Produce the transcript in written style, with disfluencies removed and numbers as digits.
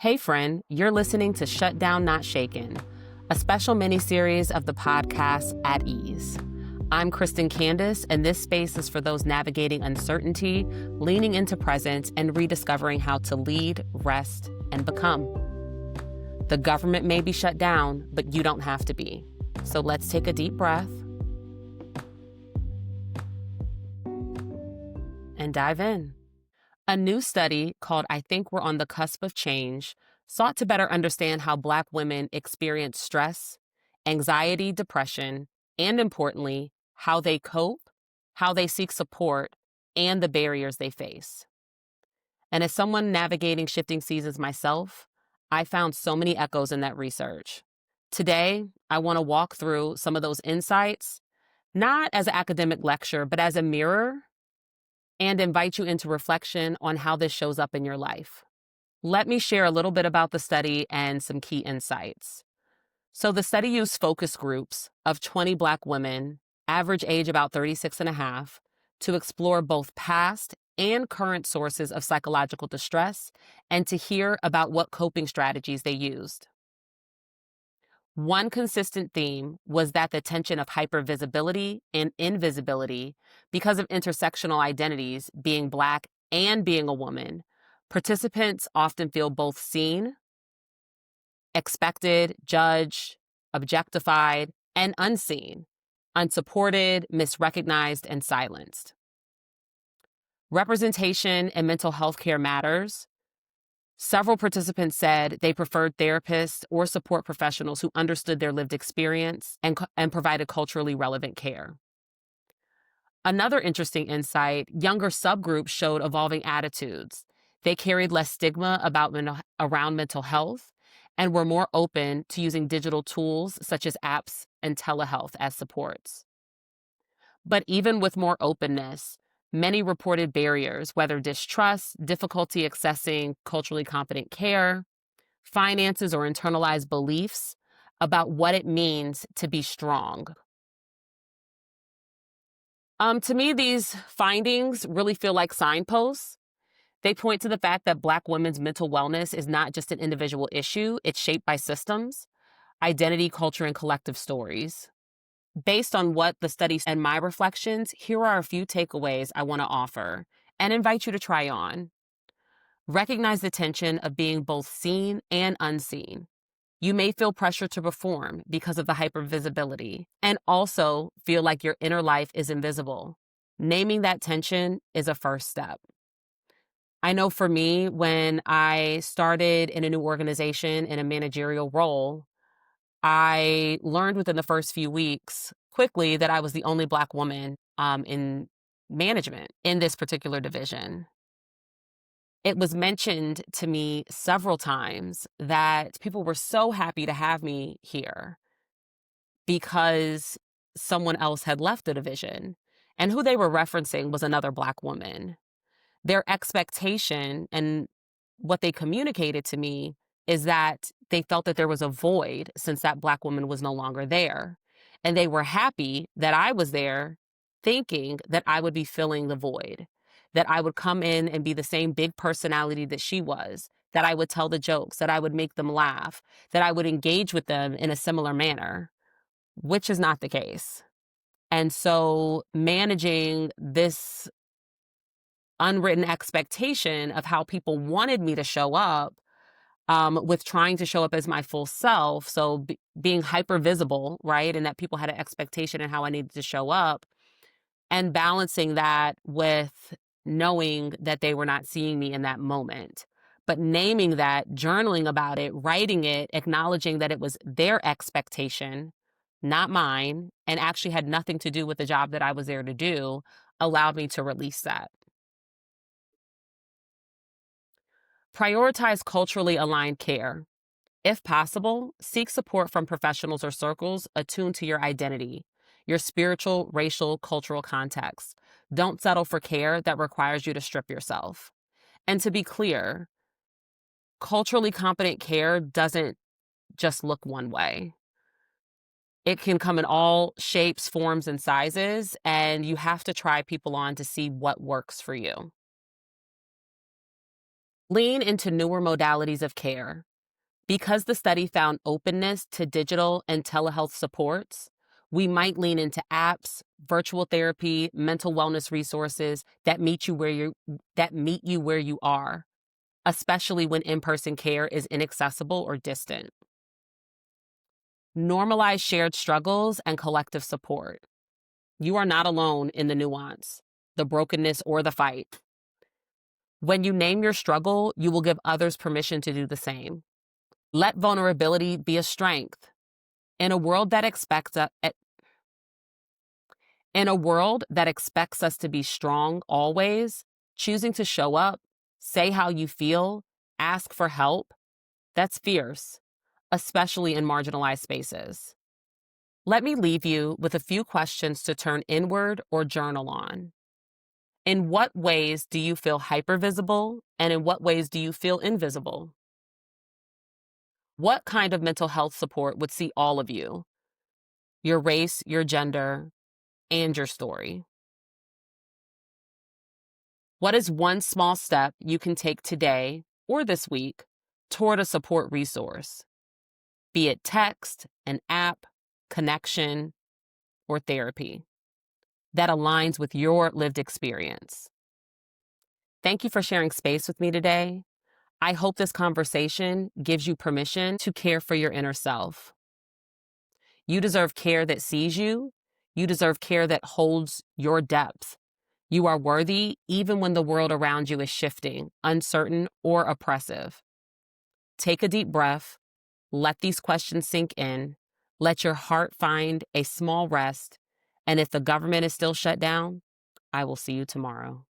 Hey friend, you're listening to Shutdown, Not Shaken, a special mini-series of the podcast At Ease. I'm Cristin Candice, and this space is for those navigating uncertainty, leaning into presence, and rediscovering how to lead, rest, and become. The government may be shut down, but you don't have to be. So let's take a deep breath and dive in. A new study called I Think We're on the Cusp of Change sought to better understand how Black women experience stress, anxiety, depression, and importantly, how they cope, how they seek support, and the barriers they face. And as someone navigating shifting seasons myself, I found so many echoes in that research. Today, I want to walk through some of those insights, not as an academic lecture, but as a mirror, and invite you into reflection on how this shows up in your life. Let me share a little bit about the study and some key insights. So the study used focus groups of 20 Black women, average age about 36 and a half, to explore both past and current sources of psychological distress and to hear about what coping strategies they used. One consistent theme was that the tension of hypervisibility and invisibility, because of intersectional identities, being Black and being a woman, participants often feel both seen, expected, judged, objectified, and unseen, unsupported, misrecognized, and silenced. Representation in mental health care matters. Several participants said they preferred therapists or support professionals who understood their lived experience and provided culturally relevant care. Another interesting insight, younger subgroups showed evolving attitudes. They carried less stigma around mental health and were more open to using digital tools such as apps and telehealth as supports. But even with more openness, many reported barriers, whether distrust, difficulty accessing culturally competent care, finances, or internalized beliefs about what it means to be strong. To me, these findings really feel like signposts. They point to the fact that Black women's mental wellness is not just an individual issue, it's shaped by systems, identity, culture, and collective stories. Based on what the study and my reflections, here are a few takeaways I want to offer and invite you to try on. Recognize the tension of being both seen and unseen. You may feel pressure to perform because of the hypervisibility and also feel like your inner life is invisible. Naming that tension is a first step. I know for me, when I started in a new organization in a managerial role, I learned within the first few weeks quickly that I was the only Black woman in management in this particular division. It was mentioned to me several times that people were so happy to have me here because someone else had left the division, and who they were referencing was another Black woman. Their expectation and what they communicated to me is that they felt that there was a void since that Black woman was no longer there. And they were happy that I was there, thinking that I would be filling the void, that I would come in and be the same big personality that she was, that I would tell the jokes, that I would make them laugh, that I would engage with them in a similar manner, which is not the case. And so managing this unwritten expectation of how people wanted me to show up, with trying to show up as my full self. So being hyper visible, right? And that people had an expectation in how I needed to show up, and balancing that with knowing that they were not seeing me in that moment. But naming that, journaling about it, writing it, acknowledging that it was their expectation, not mine, and actually had nothing to do with the job that I was there to do, allowed me to release that. Prioritize culturally aligned care. If possible, seek support from professionals or circles attuned to your identity, your spiritual, racial, cultural context. Don't settle for care that requires you to strip yourself. And to be clear, culturally competent care doesn't just look one way. It can come in all shapes, forms, and sizes, and you have to try people on to see what works for you. Lean into newer modalities of care. Because the study found openness to digital and telehealth supports, we might lean into apps, virtual therapy, mental wellness resources that meet you where you are, especially when in-person care is inaccessible or distant. Normalize shared struggles and collective support. You are not alone in the nuance, the brokenness, or the fight. When you name your struggle, you will give others permission to do the same. Let vulnerability be a strength. In a world that expects us to be strong always, choosing to show up, say how you feel, ask for help, that's fierce, especially in marginalized spaces. Let me leave you with a few questions to turn inward or journal on. In what ways do you feel hypervisible, and in what ways do you feel invisible? What kind of mental health support would see all of you? Your race, your gender, and your story. What is one small step you can take today or this week toward a support resource? Be it text, an app, connection, or therapy that aligns with your lived experience. Thank you for sharing space with me today. I hope this conversation gives you permission to care for your inner self. You deserve care that sees you. You deserve care that holds your depth. You are worthy even when the world around you is shifting, uncertain, or oppressive. Take a deep breath. Let these questions sink in. Let your heart find a small rest. And if the government is still shut down, I will see you tomorrow.